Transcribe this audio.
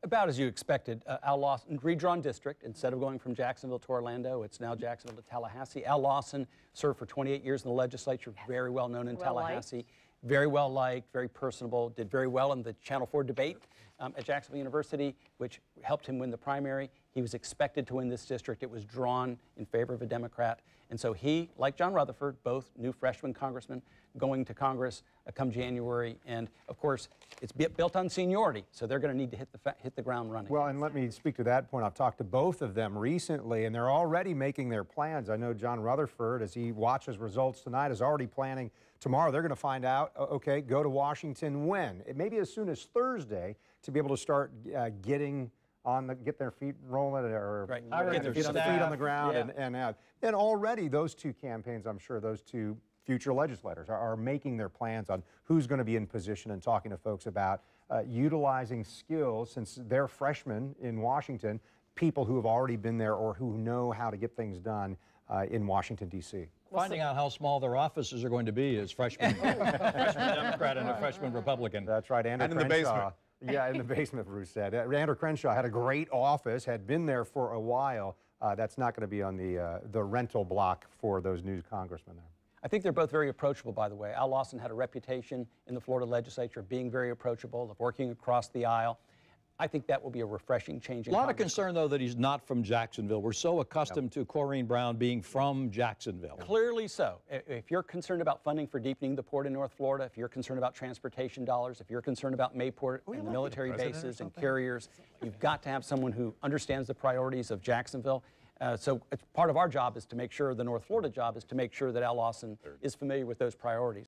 About as you expected. Al Lawson, redrawn district. Instead of going from Jacksonville to Orlando, it's now Jacksonville to Tallahassee. Al Lawson served for 28 years in the legislature, very well known in Tallahassee. Very well liked, very personable, did very well in the Channel 4 debate at Jacksonville University, which helped him win the primary. He was expected to win this district. It was drawn in favor of a Democrat. And so he, like John Rutherford, both new freshman congressmen going to Congress come January. And of course, it's built on seniority, so they're going to need to hit the ground running. Well, and let me speak to that point. I've talked to both of them recently, and they're already making their plans. I know John Rutherford, as he watches results tonight, is already planning tomorrow. They're going to find out, okay, go to Washington when? It may be as soon as Thursday to be able to start get their feet rolling, or get their feet on the ground. Yeah. And already those two campaigns, I'm sure those two future legislators are making their plans on who's going to be in position and talking to folks about utilizing skills, since they're freshmen in Washington, people who have already been there or who know how to get things done in Washington, D.C. Finding out how small their offices are going to be as freshman Democrat and a freshman Republican. That's right. Andrew Crenshaw. In the basement. Yeah, in the basement, Bruce said. Andrew Crenshaw had a great office, had been there for a while. That's not going to be on the rental block for those new congressmen there. I think they're both very approachable, by the way. Al Lawson had a reputation in the Florida legislature of being very approachable, of working across the aisle. I think that will be a refreshing change in Congress. A lot of concern, though, that he's not from Jacksonville. We're so accustomed to Corrine Brown being from Jacksonville. Clearly so. If you're concerned about funding for deepening the port in North Florida, if you're concerned about transportation dollars, if you're concerned about Mayport and the military bases and carriers, you've got to have someone who understands the priorities of Jacksonville. So it's part of our job is to make sure, the North Florida job is to make sure that Al Lawson is familiar with those priorities.